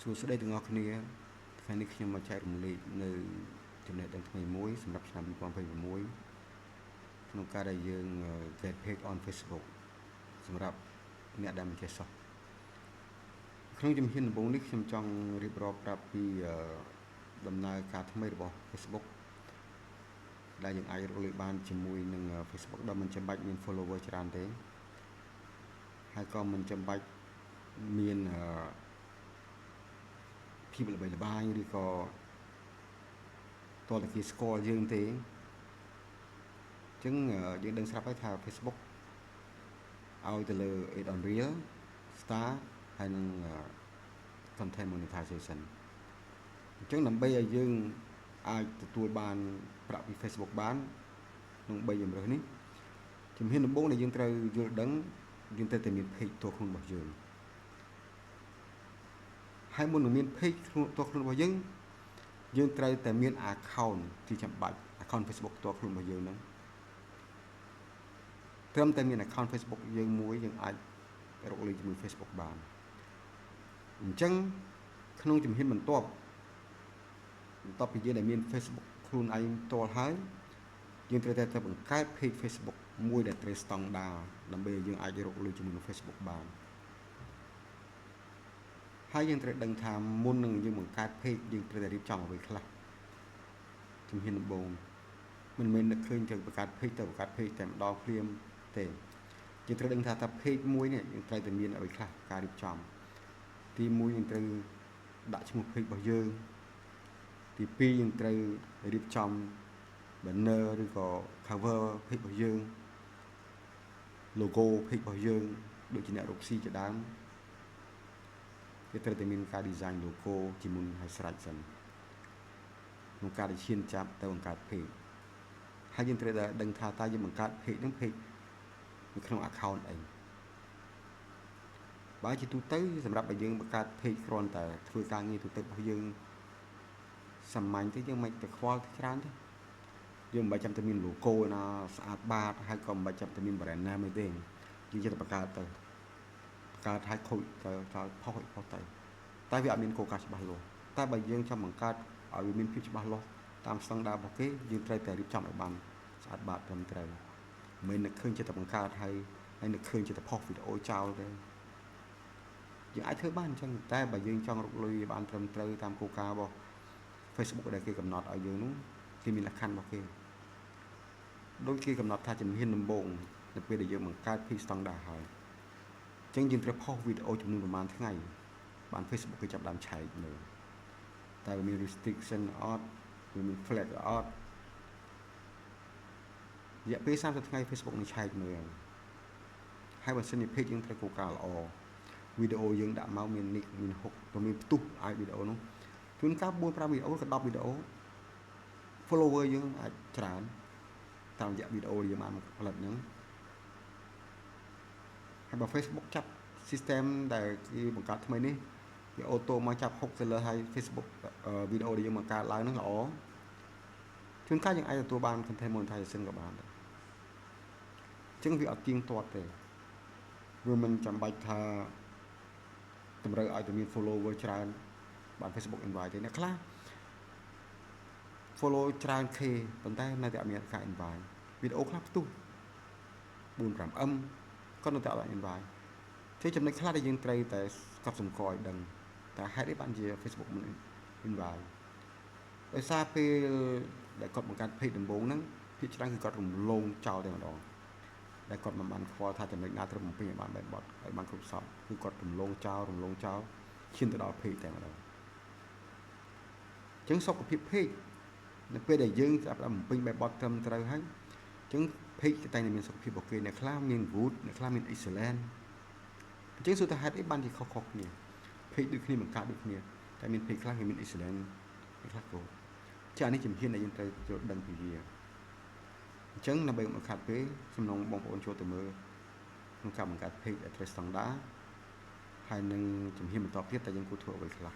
សួស្តីទាំងអស់គ្នាថ្ងៃនេះខ្ញុំមកចែករំលែកនៅចំណេះដឹងថ្មីមួយសម្រាប់ឆ្នាំ2026ក្នុងការដែលយើង get page on Facebook សម្រាប់អ្នកដែលមិនចេះសោះក្នុងជំហានដំបូងនេះខ្ញុំចង់រៀបរាប់ប្រាប់ពីដំណើរការថ្មីរបស់ Facebook ដែលយើងអាចរកលេខបានជាមួយនឹង Facebook ដែលមិនចាំបាច់មាន follower ច្រើនទេហើយក៏មិនចាំបាច់មានភាពល្បីល្បាញឬក៏តើគេស្គាល់យើងទេអញ្ចឹងយើងដឹងស្រាប់ហើយថា Facebook ឲ្យទៅលើ Add on Reel Star ហើយនឹង Content Monetization អញ្ចឹងដើម្បីឲ្យយើងអាចទទួលបានប្រាក់ពី Facebook បានក្នុង3ជំរើសនេះជំហានដំបូងដែលយើងត្រូវយល់ដឹងយើងត្រូវតែមាន page ផ្ទាល់ខ្លួនរបស់យើងហើយមុននឹងមាន page ផ្ទាល់ខ្លួនរបស់យើងត្រូវតែមាន account ទីចាំបាច់ account Facebook ផ្ទាល់ខ្លួនរបស់យើងហ្នឹងត្រឹមតែមាន account Facebook យើងមួយយើងអាចរកលេខជាមួយ Facebook បានអញ្ចឹងក្នុងជំហានបន្ទាប់ពីយើងដែលមាន Facebook ខ្លួនឯងផ្ទាល់ហើយយើងត្រូវតែបង្កើត page Facebook មួយដែលត្រូវស្តង់ដារដើម្បីឲ្យយើងអាចរកលុយជាមួយនឹង Facebook បានហើយយើងត្រូវដឹងថាមុននឹងយើងបង្កើត page យើងត្រូវតែរៀបចំអ្វីខ្លះជំហានដំបូងមិនមែននឹកឃើញទៅបង្កើត page តែម្ដងភ្លាមទេយើងត្រូវដឹងថា page មួយនេះយើងត្រូវតែមានអ្វីខ្លះការរៀបចំទី1យើងត្រូវដាក់ឈ្មោះ page របស់យើងទី2យើងត្រូវរៀបចំ banner ឬក៏ cover page របស់យើង logo page របស់យើងដូចជាអ្នករកស៊ីជាដើមគេត្រូវតែមានការ design logo ជាមុនឲ្យស្រេចសិនក្នុងការដែលឈានចាប់ទៅបង្កើត page ហើយយើងត្រូវតែដឹងថាតើយើងបង្កើត page ហ្នឹង page នៅក្នុង account អីបើជាទូទៅសម្រាប់ឲ្យយើងបង្កើត page គ្រាន់តែធ្វើការងារទូទៅរបស់យើងសាមញ្ញទេយើងមិនទៅខ្វល់ច្រើនទេយើងមិនបាច់ចាំតែមាន logo ណាស្អាតបាតហើយក៏មិនបាច់ចាំតែមាន brand name អីទេយើងចេះតែបង្កើតទៅកើតឲ្យខូចទៅផុសទៅតែវាអត់មានគោលការណ៍ច្បាស់លាស់តែបើយើងចង់បង្កើតឲ្យវាមានភាពច្បាស់លាស់តាមស្តង់ដាររបស់គេយើងត្រូវតែរៀបចំឲ្យបានស្អាតបាតត្រឹមត្រូវមិននឹកឃើញចិត្តតែបង្កើតហើយនឹកឃើញចិត្តតែផុសវីដេអូចោលទេយើងអាចធ្វើបានអញ្ចឹងតែបើយើងចង់រកលុយបានត្រឹមត្រូវតាមគោលការណ៍របស់ Facebook ដែលគេកំណត់ឲ្យយើងនោះគេមានលក្ខខណ្ឌរបស់គេដូចគេកំណត់ថាជំហានដំបូងនៅពេលដែលយើងបង្កើត page ស្តង់ដារហើយអញ្ចឹងយើងត្រូវផុសវីដេអូចំនួនប្រហែលថ្ងៃបាន Facebook គេចាប់ដើមឆែកមើលតែមាន restriction អត់មាន flag អត់រយៈពេល30ថ្ងៃ Facebook នឹងឆែកមើលហើយបើសិនជា page យើងត្រូវគោលការណ៍ល្អវីដេអូយើងដាក់មកមាន nick មាន hook ក៏មានផ្ទុះអាចវីដេអូនោះជួនកាល4-5វីដេអូក៏10វីដេអូ follower យើងអាចច្រើនតាមរយៈវីដេអូយើងបានផលិតហ្នឹងហើយបើ Facebook ចាប់ system ដែលគេបង្កើតថ្មីនេះវាអូតូមកចាប់ hook ទៅលើហើយ Facebook វីដេអូដែលយើងបង្កើតឡើងហ្នឹងល្អជួនកាលយើងអាចទទួលបាន content monetization ក៏បានដែរអញ្ចឹងវាអត់ទៀងទាត់ទេវាមិនចាំបាច់ថាតម្រូវឲ្យតែមាន follower ច្រើនបាន Facebook invite ទេអ្នកខ្លះ follow ច្រើន K ប៉ុន្តែនៅតែអត់មានការ invite វីដេអូខ្លះផ្ទុះ 4-5M ក៏នៅតែអត់ invite ជាចំណុចខ្លះដែលយើងត្រូវតែកត់សម្គាល់ឲ្យដឹងតែហេតុអីបានជា Facebook មិន invite ដោយសារពេលដែលគាត់បង្កើត page ដំបូងហ្នឹងភាគច្រើនគឺគាត់រំលងចោលតែម្ដងដែលគាត់មិនបានខ្វល់ថាចំណុចណាត្រូវបំពេញឲ្យបានបែបបត់ឲ្យបានគ្រប់សពគឺគាត់រំលងចោលឈានទៅដល់ page តែម្ដងអញ្ចឹងសុខភាព page នៅពេលដែលយើងចាប់ផ្ដើមបំពេញបែបបត់ត្រឹមត្រូវហើយអញ្ចឹង page តែតែមានសុខភាពអូខេអ្នកខ្លះមាន good អ្នកខ្លះមាន excellent អញ្ចឹងសួរថាហេតុអីបានជាខុសគ្នា page ដូចគ្នាបង្កើតដូចគ្នាតែមាន page ខ្លះគេមាន excellent អ្នកខ្លះ good ចា៎នេះជំហានដែលយើងត្រូវយល់ដឹងពីវាអញ្ចឹងដើម្បីបង្កើត page សំណងបងប្អូនចូលទៅមើលក្នុងការបង្កើត page ដែលត្រូវស្តង់ដារហើយនឹងជំហានបន្តទៀតតែយើងគួរធ្វើអ្វីខ្លះ